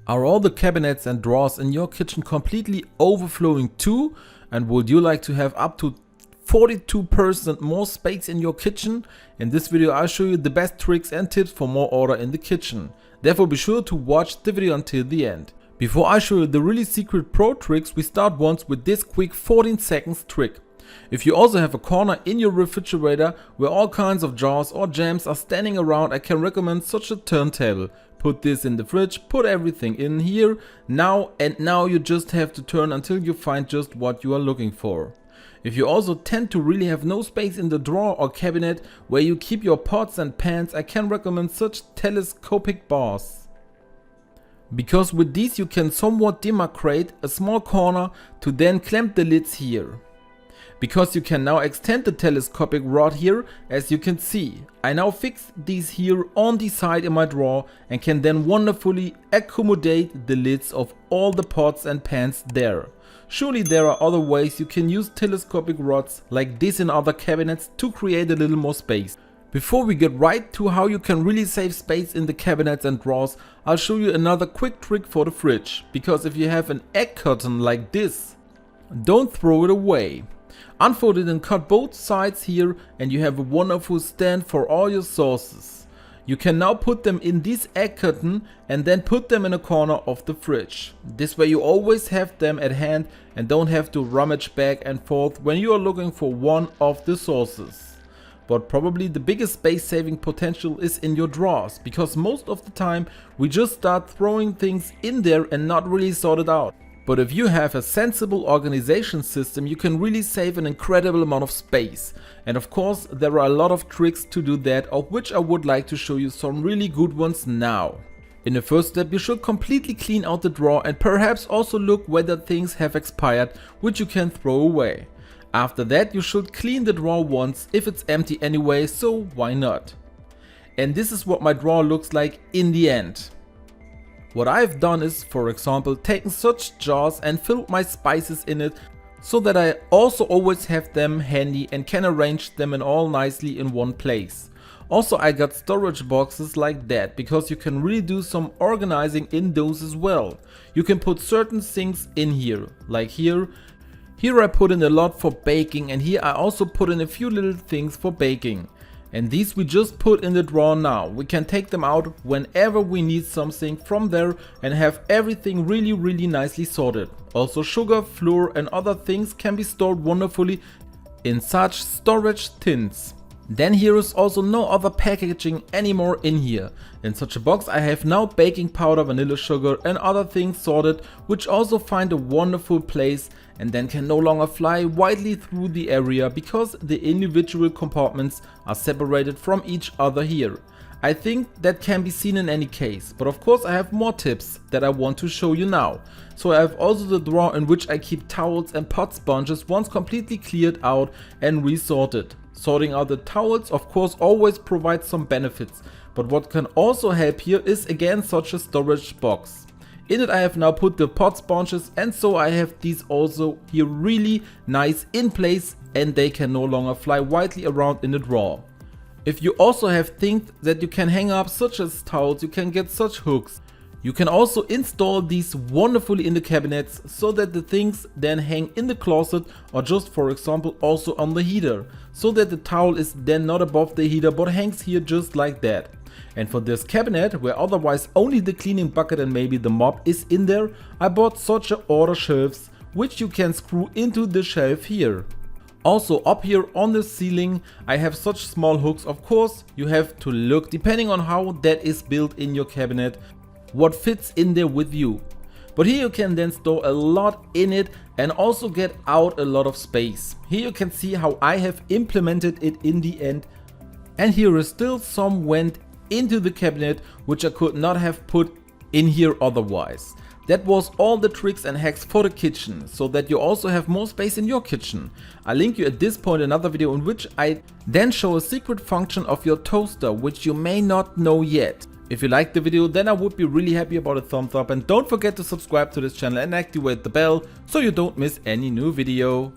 Are all the cabinets and drawers in your kitchen completely overflowing too? And would you like to have up to 42% more space in your kitchen? In this video I'll show you the best tricks and tips for more order in the kitchen. Therefore be sure to watch the video until the end. Before I show you the really secret pro tricks, we start once with this quick 14 seconds trick. If you also have a corner in your refrigerator where all kinds of jars or jams are standing around, I can recommend such a turntable. Put this in the fridge, put everything in here, now you just have to turn until you find just what you are looking for. If you also tend to really have no space in the drawer or cabinet where you keep your pots and pans, I can recommend such telescopic bars. Because with these you can somewhat demarcate a small corner to then clamp the lids here. Because you can now extend the telescopic rod here, as you can see. I now fix these here on the side in my drawer and can then wonderfully accommodate the lids of all the pots and pans there. Surely there are other ways you can use telescopic rods like this in other cabinets to create a little more space. Before we get right to how you can really save space in the cabinets and drawers, I'll show you another quick trick for the fridge. Because if you have an egg carton like this, don't throw it away. Unfold it and cut both sides here and you have a wonderful stand for all your sauces. You can now put them in this egg carton and then put them in a corner of the fridge. This way you always have them at hand and don't have to rummage back and forth when you are looking for one of the sauces. But probably the biggest space saving potential is in your drawers, because most of the time we just start throwing things in there and not really sort it out. But if you have a sensible organization system, you can really save an incredible amount of space. And of course, there are a lot of tricks to do that, of which I would like to show you some really good ones now. In the first step, you should completely clean out the drawer and perhaps also look whether things have expired, which you can throw away. After that, you should clean the drawer once if it's empty anyway, so why not? And this is what my drawer looks like in the end. What I've done is, for example, taken such jars and filled my spices in it so that I also always have them handy and can arrange them in all nicely in one place. Also I got storage boxes like that, because you can really do some organizing in those as well. You can put certain things in here, like here. Here I put in a lot for baking and here I also put in a few little things for baking. And these we just put in the drawer now. We can take them out whenever we need something from there and have everything really nicely sorted. Also sugar, flour and other things can be stored wonderfully in such storage tins. Then here is also no other packaging anymore in here. In such a box I have now baking powder, vanilla sugar and other things sorted, which also find a wonderful place and then can no longer fly widely through the area because the individual compartments are separated from each other here. I think that can be seen in any case, but of course I have more tips that I want to show you now. So I have also the drawer in which I keep towels and pot sponges once completely cleared out and resorted. Sorting out the towels of course always provides some benefits, but what can also help here is again such a storage box. In it I have now put the pot sponges, and so I have these also here really nice in place and they can no longer fly widely around in the drawer. If you also have things that you can hang up such as towels, you can get such hooks. You can also install these wonderfully in the cabinets so that the things then hang in the closet or just for example also on the heater, so that the towel is then not above the heater but hangs here just like that. And for this cabinet, where otherwise only the cleaning bucket and maybe the mop is in there, I bought such a order shelves which you can screw into the shelf here. Also up here on the ceiling I have such small hooks. Of course you have to look depending on how that is built in your cabinet, what fits in there with you. But here you can then store a lot in it and also get out a lot of space. Here you can see how I have implemented it in the end, and here is still some went into the cabinet which I could not have put in here otherwise. That was all the tricks and hacks for the kitchen, so that you also have more space in your kitchen. I link you at this point another video in which I then show a secret function of your toaster which you may not know yet. If you liked the video, then I would be really happy about a thumbs up, and don't forget to subscribe to this channel and activate the bell so you don't miss any new video.